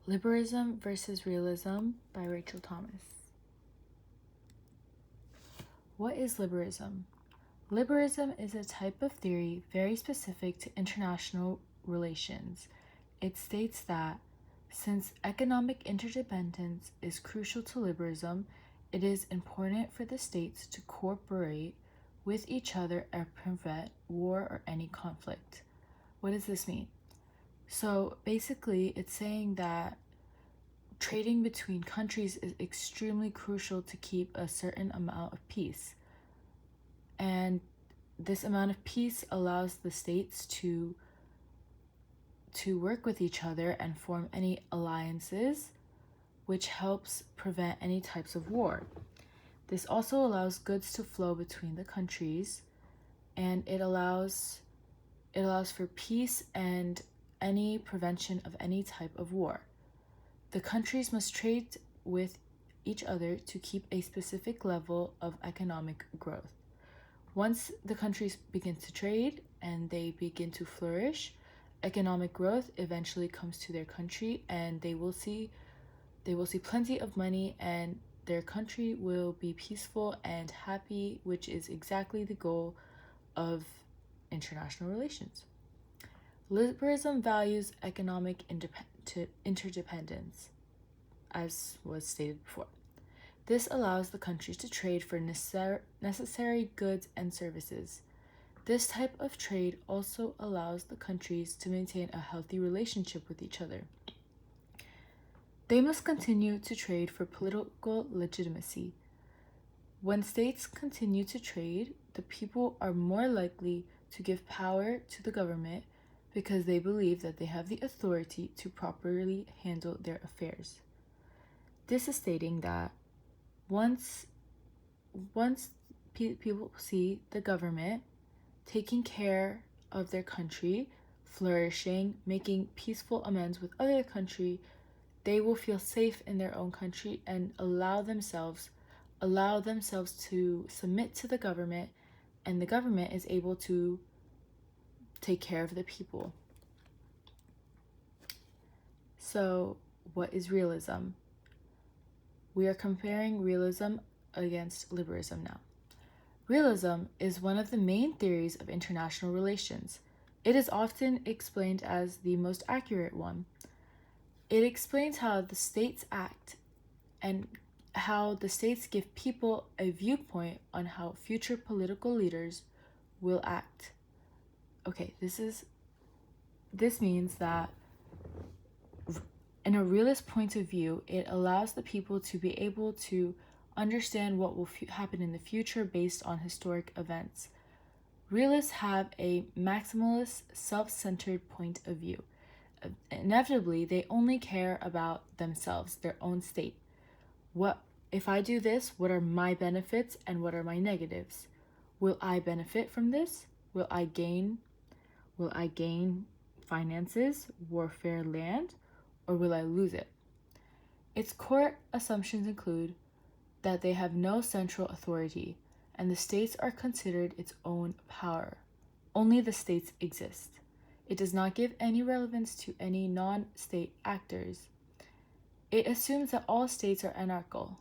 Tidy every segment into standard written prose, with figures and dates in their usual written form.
Liberalism versus Realism by Rachel Thomas. What is liberalism? Liberalism is a type of theory very specific to international relations. It states that since economic interdependence is crucial to liberalism, it is important for the states to cooperate with each other and prevent war or any conflict. What does this mean? So basically, it's saying that trading between countries is extremely crucial to keep a certain amount of peace. And this amount of peace allows the states to work with each other and form any alliances, which helps prevent any types of war. This also allows goods to flow between the countries, and it allows for peace and any prevention of any type of war. The countries must trade with each other to keep a specific level of economic growth. Once the countries begin to trade and they begin to flourish, economic growth eventually comes to their country, and they will see plenty of money, and their country will be peaceful and happy, which is exactly the goal of international relations. Liberalism values economic interdependence, as was stated before. This allows the countries to trade for necessary goods and services. This type of trade also allows the countries to maintain a healthy relationship with each other. They must continue to trade for political legitimacy. When states continue to trade, the people are more likely to give power to the government because they believe that they have the authority to properly handle their affairs. This is stating that once people see the government taking care of their country, flourishing, making peaceful amends with other country, they will feel safe in their own country and allow themselves to submit to the government, and the government is able to take care of the people. So, what is realism? We are comparing realism against liberalism now. Realism is one of the main theories of international relations. It is often explained as the most accurate one. It explains how the states act and how the states give people a viewpoint on how future political leaders will act. Okay, this means that in a realist point of view, it allows the people to be able to understand what will happen in the future based on historic events. Realists have a maximalist, self-centered point of view. Inevitably, they only care about themselves, their own state. What if I do this? What are my benefits and what are my negatives? Will I benefit from this? Will I gain finances, warfare, land, or will I lose it? Its core assumptions include that they have no central authority, and the states are considered its own power. Only the states exist. It does not give any relevance to any non-state actors. It assumes that all states are anarchical.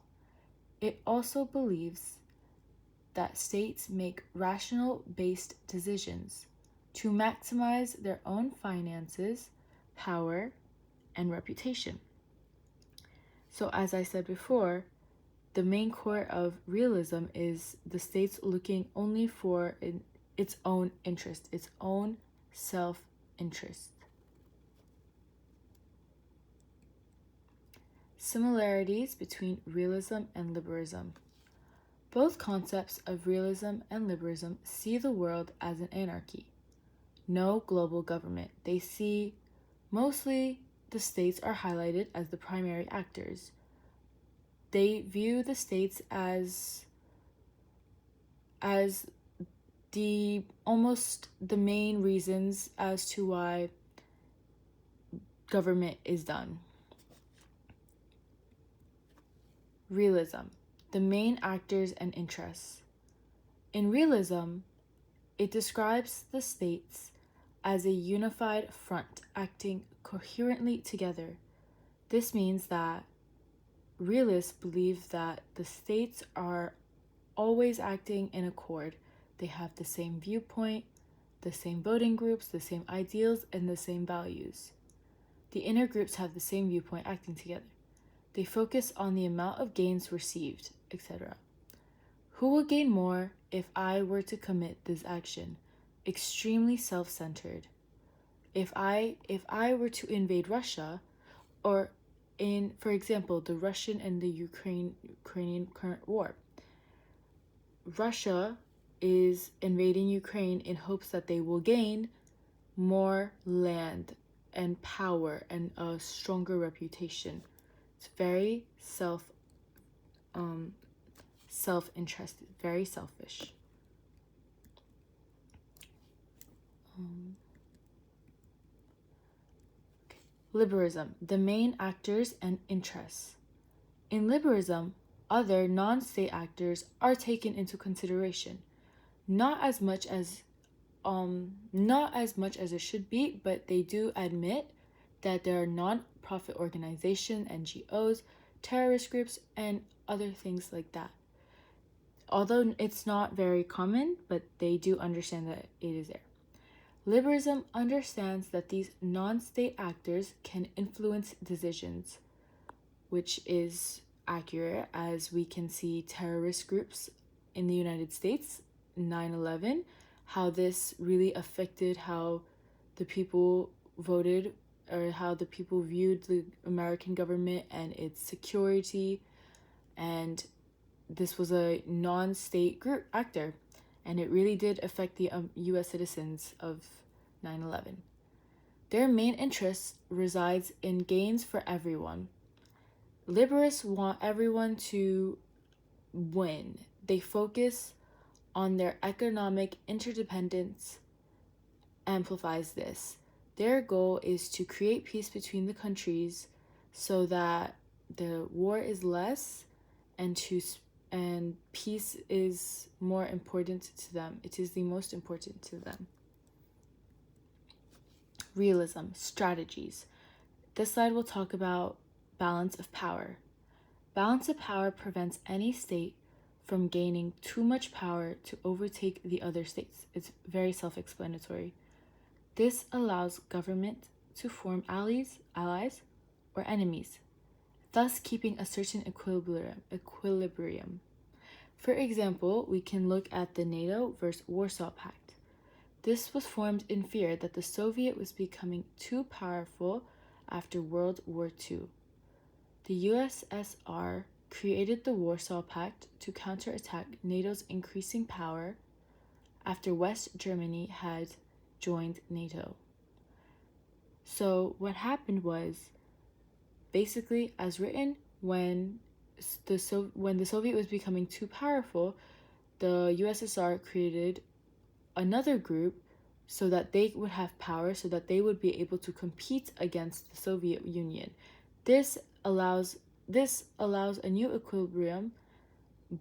It also believes that states make rational-based decisions to maximize their own finances, power, and reputation. So as I said before, the main core of realism is the states looking only for its own interest, its own self-interest. Similarities between realism and liberalism. Both concepts of realism and liberalism see the world as an anarchy. No global government. They see mostly the states are highlighted as the primary actors. They view the states as the main reasons as to why government is done. Realism, the main actors and interests. In realism, it describes the states as a unified front acting coherently together. This means that realists believe that the states are always acting in accord. They have the same viewpoint, the same voting groups, the same ideals, and the same values. The inner groups have the same viewpoint acting together. They focus on the amount of gains received, etc. Who will gain more if I were to commit this action? Extremely self-centered. If I were to invade Russia, or for example, the Russian and the Ukrainian current war, Russia is invading Ukraine in hopes that they will gain more land and power and a stronger reputation. It's very self-interested, very selfish. Liberalism, the main actors and interests. In liberalism, other non-state actors are taken into consideration, not as much as it should be, but they do admit that there are non-profit organizations, NGOs, terrorist groups, and other things like that. Although it's not very common, but they do understand that it is there. Liberalism understands that these non-state actors can influence decisions, which is accurate, as we can see terrorist groups in the United States, 9/11, how this really affected how the people voted or how the people viewed the American government and its security. And this was a non-state group actor, and it really did affect the U.S. citizens of 9/11. Their main interest resides in gains for everyone. Liberals want everyone to win. They focus on their economic interdependence, amplifies this. Their goal is to create peace between the countries so that the war is less and peace is more important to them. It is the most important to them. Realism, strategies. This slide will talk about balance of power. Balance of power prevents any state from gaining too much power to overtake the other states. It's very self-explanatory. This allows government to form allies, or enemies, thus keeping a certain equilibrium. For example, we can look at the NATO versus Warsaw Pact. This was formed in fear that the Soviet was becoming too powerful after World War II. The USSR created the Warsaw Pact to counterattack NATO's increasing power after West Germany had joined NATO. So what happened was, basically, as written, when the Soviet was becoming too powerful, the USSR created another group so that they would have power, so that they would be able to compete against the Soviet Union. This allows a new equilibrium,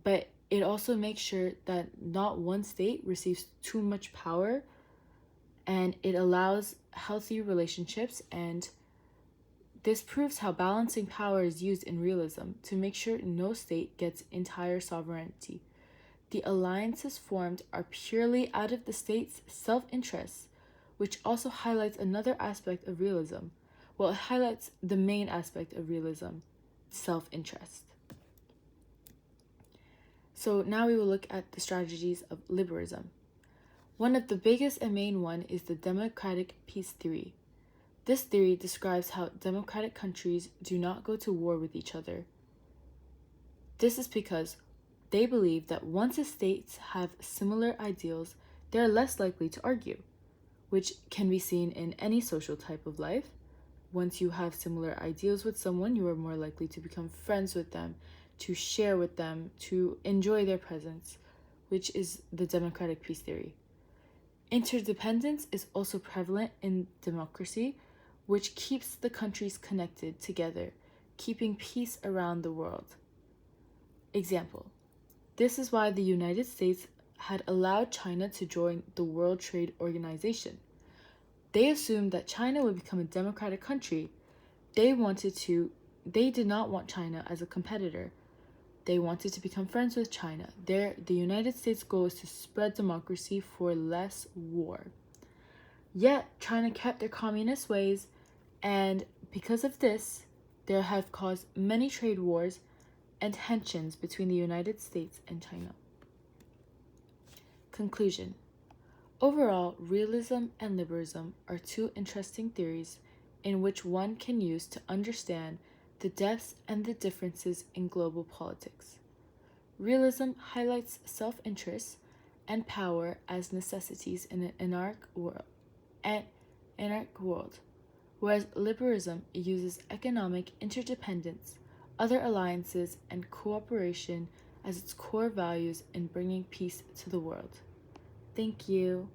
but it also makes sure that not one state receives too much power, and it allows healthy relationships. And this proves how balancing power is used in realism to make sure no state gets entire sovereignty. The alliances formed are purely out of the state's self-interests, which also highlights another aspect of realism. Well, it highlights the main aspect of realism, self-interest. So now we will look at the strategies of liberalism. One of the biggest and main one is the democratic peace theory. This theory describes how democratic countries do not go to war with each other. This is because they believe that once the states have similar ideals, they are less likely to argue, which can be seen in any social type of life. Once you have similar ideals with someone, you are more likely to become friends with them, to share with them, to enjoy their presence, which is the democratic peace theory. Interdependence is also prevalent in democracy, which keeps the countries connected together, keeping peace around the world. Example: this is why the United States had allowed China to join the World Trade Organization. They assumed that China would become a democratic country, they did not want China as a competitor. They wanted to become friends with China. The United States' goal is to spread democracy for less war. Yet, China kept their communist ways, and because of this, there have caused many trade wars and tensions between the United States and China. Conclusion. Overall, realism and liberalism are two interesting theories in which one can use to understand the depths and the differences in global politics. Realism highlights self-interest and power as necessities in an anarchic world, whereas liberalism uses economic interdependence, other alliances, and cooperation as its core values in bringing peace to the world. Thank you.